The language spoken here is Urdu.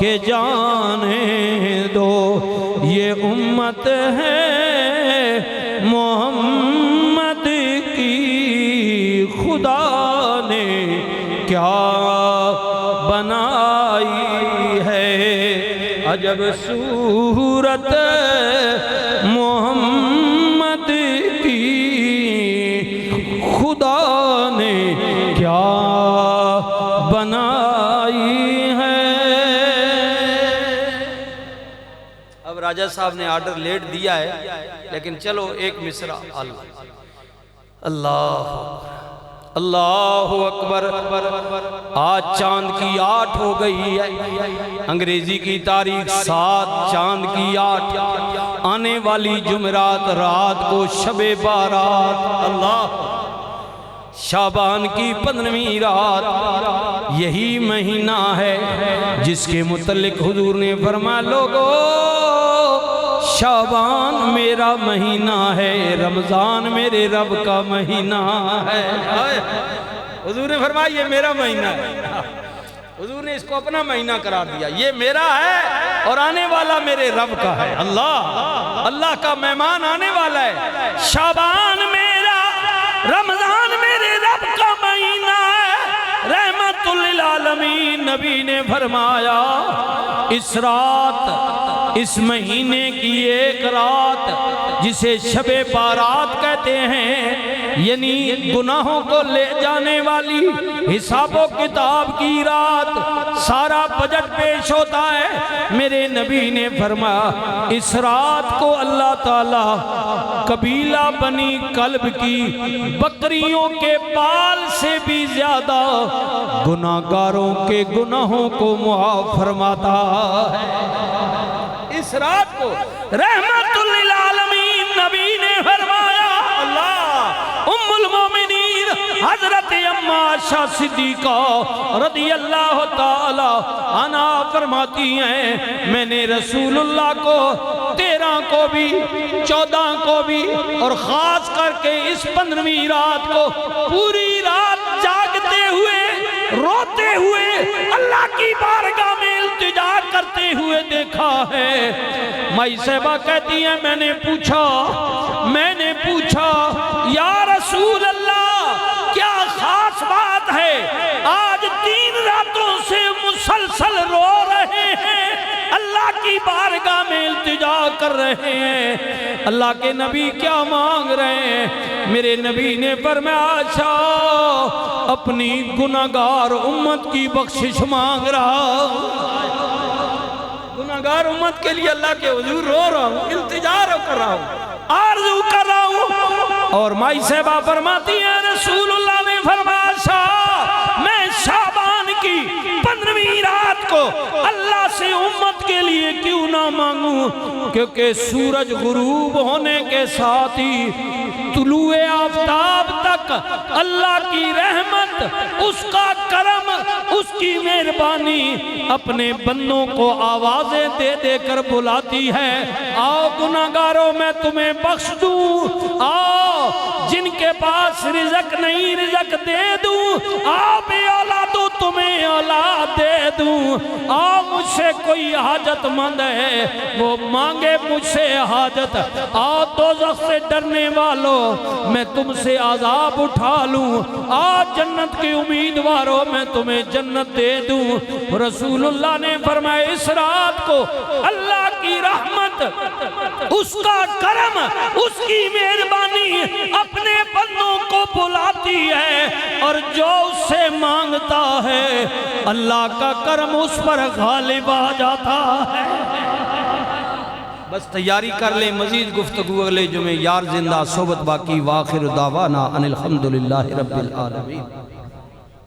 کہ جانے دو یہ امت ہے محمد کی، خدا نے کیا بنائی ہے عجب صورت محمد کی، خدا نے کیا بنائی ہے۔ اب راجہ صاحب نے آرڈر لیٹ دیا ہے، لیکن چلو ایک مصرع اللہ اکبر۔ آج چاند کی 8 ہو گئی ہے، انگریزی کی تاریخ 7، چاند کی 8، آنے والی جمعرات رات کو شب بارات، اللہ شعبان کی 15ویں رات، یہی مہینہ ہے جس کے متعلق حضور نے فرمایا لوگو شعبان میرا مہینہ ہے، رمضان میرے رب کا مہینہ ہے۔ حضور نے فرمایا یہ میرا مہینہ ہے، حضور نے اس کو اپنا مہینہ قرار دیا، یہ میرا ہے اور آنے والا میرے رب کا ہے۔ اللہ کا مہمان آنے والا ہے، شعبان میرا، رمضان میرے رب کا مہینہ ہے، رحمت للعالمین۔ نبی نے فرمایا اس رات، اس مہینے کی ایک رات جسے شب بارات کہتے ہیں، یعنی گناہوں کو لے جانے والی، حساب و کتاب کی رات، سارا بجٹ پیش ہوتا ہے۔ میرے نبی نے فرمایا اس رات کو اللہ تعالیٰ قبیلہ بنی کلب کی بکریوں کے بال سے بھی زیادہ گناہگاروں کے گناہوں کو معاف فرماتا ہے۔ اس رات کو رحمت للعالمین نبی نے فرمایا، اللہ ام المومنین حضرت اماں عائشہ صدیقہ رضی اللہ تعالی عنہا فرماتی ہیں میں نے رسول اللہ کو 13 کو بھی 14 کو بھی اور خاص کر کے اس 15ویں رات کو پوری رات جاگتے ہوئے روتے ہوئے اللہ کی بارگاہ میں التجا کرتے ہوئے دیکھا ہے۔ مائی صاحبہ کہتی ہیں میں نے پوچھا یا رسول اللہ کیا خاص بات ہے، آج 3 راتوں سے مسلسل رو رہے ہیں، اللہ کی بارگاہ میں التجا کر رہے ہیں، اللہ کے نبی کیا مانگ رہے ہیں؟ میرے نبی نے فرمایا عائشہ اپنی گناہگار امت کی بخشش مانگ رہا ہوں، گناہگار امت کے لیے اللہ کے حضور رو رہا ہوں، التجا کر رہا ہوں، آرزو کر رہا ہوں۔ اور مائی صاحبہ فرماتی ہیں رسول اللہ نے فرمایا میں شعبان کی 15ویں رات کو اللہ سے امت کے لیے کیوں نہ مانگوں، کیونکہ سورج غروب ہونے کے ساتھ ہی طلوع آفتاب تک اللہ کی رحمت، اس کا کرم، اس کی مہربانی اپنے بندوں کو آوازیں دے دے کر بلاتی ہے، آؤ گناہگاروں میں تمہیں بخش دوں، آؤ جن کے پاس رزق نہیں رزق دے دوں، آؤ بے اولادو تمہیں اولاد دے دوں، آؤ مجھ سے کوئی حاجت مند ہے وہ مانگے مجھ سے حاجت، آؤ دوزخ سے ڈرنے والوں میں تم سے عذاب اٹھا لوں، آج جنت کی امیدواروں میں تمہیں جنت دے دوں۔ رسول اللہ نے فرمایا اس رات کو اللہ کی رحمت، اس کا کرم، اس کی مہربانی اپنے بندوں کو بلاتی ہے، اور جو اس سے مانگتا ہے اللہ کا کرم اس پر غالب آ جاتا ہے۔ بس تیاری کر لیں، مزید گفتگو اگلے جمعے، یار زندہ صحبت باقی، وآخر دعوانا ان الحمدللہ رب العالمین۔